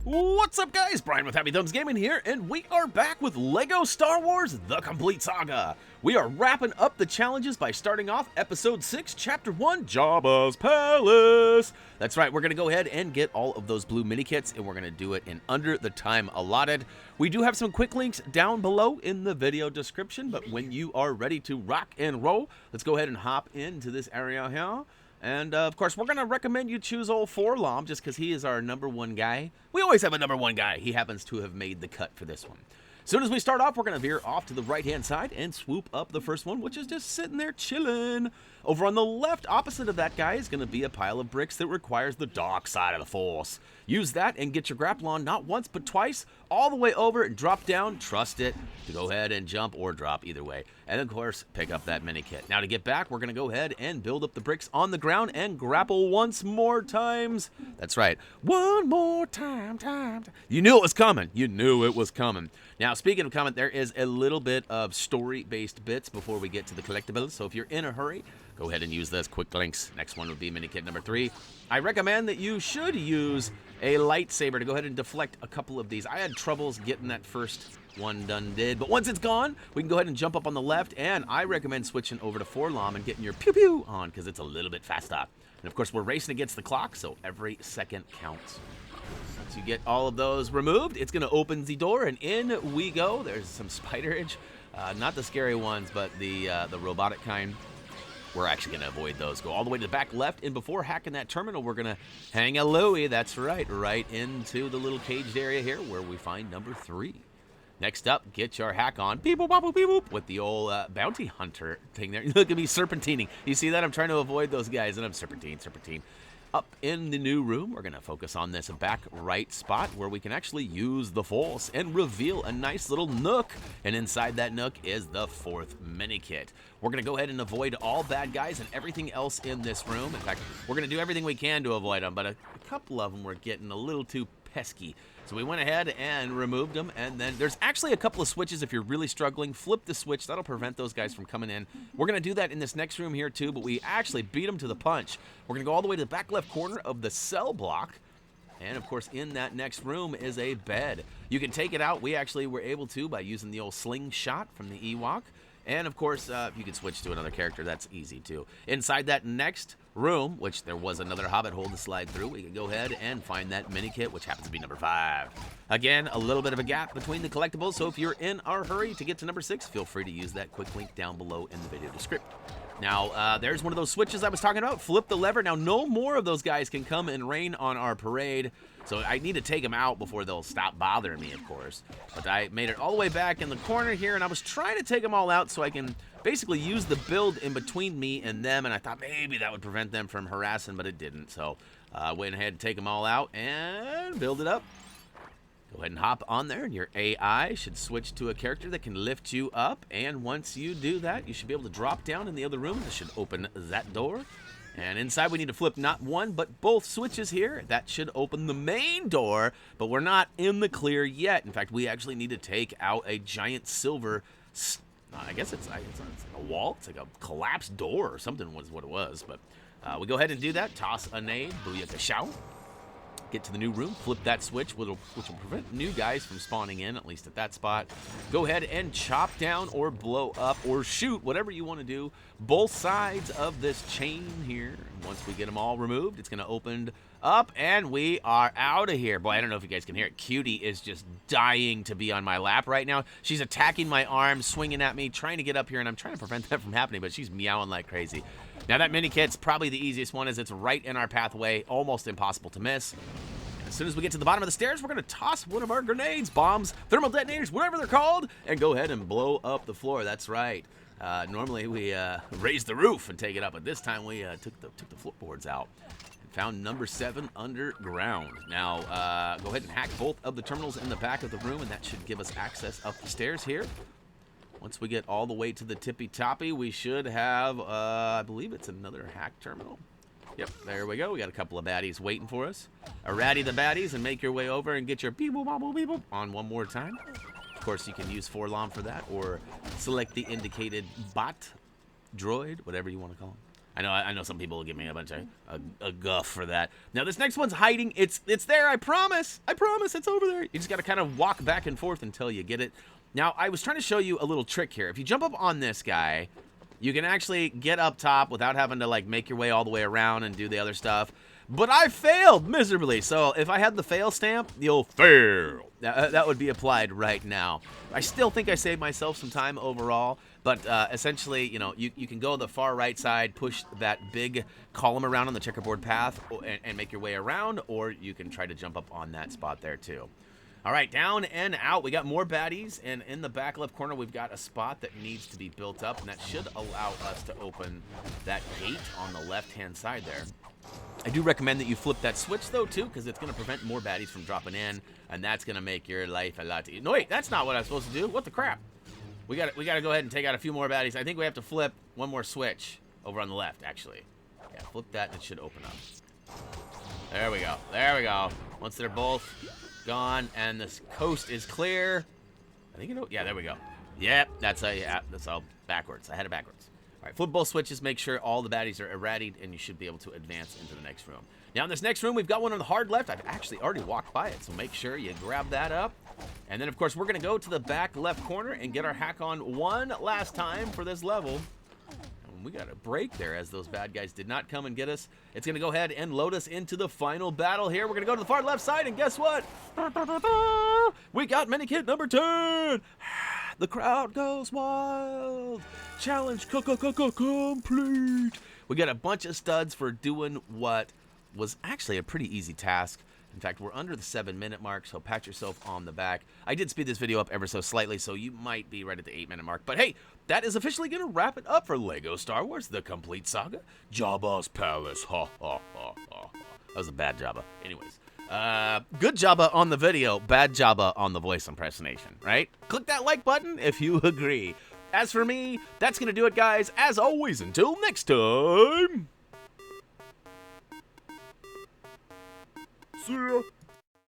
What's up, guys? Brian with HappyThumbsGaming here, and we are back with LEGO Star Wars The Complete Saga. We are wrapping up the challenges by starting off Episode 6, Chapter 1, Jabba's Palace. That's right, we're going to go ahead and get all of those blue mini-kits, and we're going to do it in under the time allotted. We do have some quick links down below in the video description, but when you are ready to rock and roll, let's go ahead and hop into this area here. And, of course, we're going to recommend you choose old Forlom just because he is our #1 guy. We always have a #1 guy. He happens to have made the cut for this one. As soon as we start off, we're going to veer off to the right-hand side and swoop up the first one, which is just sitting there chilling. Over on the left, opposite of that guy, is going to be a pile of bricks that requires the dark side of the Force. Use that and get your grapple on not once but twice, all the way over and drop down. Trust it to go ahead and jump or drop either way. And, of course, pick up that mini-kit. Now, to get back, we're going to go ahead and build up the bricks on the ground and grapple once more times. That's right. One more time. You knew it was coming. You knew it was coming. Now, speaking of coming, there is a little bit of story-based bits before we get to the collectibles. So if you're in a hurry, go ahead and use those quick links. Next one would be mini-kit number 3. I recommend that you should use a lightsaber to go ahead and deflect a couple of these. I had troubles getting that first one done but once it's gone, we can go ahead and jump up on the left, and I recommend switching over to Forlom and getting your pew-pew on because it's a little bit faster. And of course, we're racing against the clock, so every second counts. Once you get all of those removed, it's going to open the door, and in we go. There's some spiderage, not the scary ones, but the robotic kind. We're actually going to avoid those. Go all the way to the back left, and before hacking that terminal, we're going to hang a Louie. That's right into the little caged area here where we find number 3. Next up, get your hack on, beep boop, boop, beep boop, with the old bounty hunter thing there. Look at me serpentining. You see that? I'm trying to avoid those guys, and I'm serpentine. Up in the new room, we're going to focus on this back right spot where we can actually use the Force and reveal a nice little nook. And inside that nook is the 4th mini-kit. We're going to go ahead and avoid all bad guys and everything else in this room. In fact, we're going to do everything we can to avoid them, but a couple of them were getting a little too pesky. So we went ahead and removed them, and then there's actually a couple of switches if you're really struggling. Flip the switch. That'll prevent those guys from coming in. We're going to do that in this next room here, too, but we actually beat them to the punch. We're going to go all the way to the back left corner of the cell block, and, of course, in that next room is a bed. You can take it out. We actually were able to by using the old slingshot from the Ewok. And, of course, if you could switch to another character, that's easy, too. Inside that next room, which there was another hobbit hole to slide through, we can go ahead and find that mini-kit, which happens to be number 5. Again, a little bit of a gap between the collectibles, so if you're in a hurry to get to number 6, feel free to use that quick link down below in the video description. Now, there's one of those switches I was talking about. Flip the lever. Now, no more of those guys can come and rain on our parade. So I need to take them out before they'll stop bothering me, of course. But I made it all the way back in the corner here, and I was trying to take them all out so I can basically use the build in between me and them, and I thought maybe that would prevent them from harassing, but it didn't. So I went ahead and take them all out and build it up. Go ahead and hop on there, and your AI should switch to a character that can lift you up. And once you do that, you should be able to drop down in the other room. This should open that door. And inside, we need to flip not one, but both switches here. That should open the main door, but we're not in the clear yet. In fact, we actually need to take out a giant silver, I guess it's a wall. It's like a collapsed door or something was what it was. But we go ahead and do that. Toss a nade, booyaka shout. Get to the new room, flip that switch, which will prevent new guys from spawning in, at least at that spot. Go ahead and chop down or blow up or shoot, whatever you want to do, both sides of this chain here. Once we get them all removed, it's going to open up, and we are out of here. Boy, I don't know if you guys can hear it. Cutie is just dying to be on my lap right now. She's attacking my arms, swinging at me, trying to get up here, and I'm trying to prevent that from happening, but she's meowing like crazy. Now, that mini-kit's probably the easiest one, as it's right in our pathway, almost impossible to miss. As soon as we get to the bottom of the stairs, we're going to toss one of our grenades, bombs, thermal detonators, whatever they're called, and go ahead and blow up the floor. That's right. Normally, we raise the roof and take it up, but this time we took the floorboards out and found number 7 underground. Now, go ahead and hack both of the terminals in the back of the room, and that should give us access up the stairs here. Once we get all the way to the tippy-toppy, we should have, I believe it's another hack terminal. Yep, there we go. We got a couple of baddies waiting for us. Ratty the baddies and make your way over and get your beep-boop on one more time. Of course, you can use Forlom for that, or select the indicated bot, droid, whatever you want to call him. I know some people will give me a bunch of a guff for that. Now this next one's hiding. It's there. I promise. I promise. It's over there. You just got to kind of walk back and forth until you get it. Now I was trying to show you a little trick here. If you jump up on this guy, you can actually get up top without having to like make your way all the way around and do the other stuff. But I failed miserably. So if I had the fail stamp, you'll fail. That would be applied right now. I still think I saved myself some time overall. But essentially, you know, you can go the far right side, push that big column around on the checkerboard path and make your way around, or you can try to jump up on that spot there too. All right, down and out. We got more baddies, and in the back left corner, we've got a spot that needs to be built up, and that should allow us to open that gate on the left-hand side there. I do recommend that you flip that switch, though, too, because it's going to prevent more baddies from dropping in, and that's going to make your life a lot easier. No, wait, that's not what I was supposed to do. What the crap? We got to go ahead and take out a few more baddies. I think we have to flip one more switch over on the left, actually. Yeah, flip that, and it should open up. There we go. There we go. Once they're both gone, and this coast is clear. I think yeah, there we go. Yep, that's all backwards. I had it backwards. All right, flip both switches, make sure all the baddies are irradiated, and you should be able to advance into the next room. Now, in this next room, we've got one on the hard left. I've actually already walked by it, so make sure you grab that up. And then, of course, we're going to go to the back left corner and get our hack on one last time for this level. And we got a break there as those bad guys did not come and get us. It's going to go ahead and load us into the final battle here. We're going to go to the far left side, and guess what? We got Minikit number 10. The crowd goes wild. Challenge complete. We got a bunch of studs for doing what was actually a pretty easy task. In fact, we're under the 7-minute mark, so pat yourself on the back. I did speed this video up ever so slightly, so you might be right at the 8-minute mark. But hey, that is officially going to wrap it up for LEGO Star Wars, The Complete Saga, Jabba's Palace. Ha, ha, ha, ha. That was a bad Jabba. Anyways, good Jabba on the video, bad Jabba on the voice impersonation, right? Click that like button if you agree. As for me, that's going to do it, guys. As always, until next time. See ya.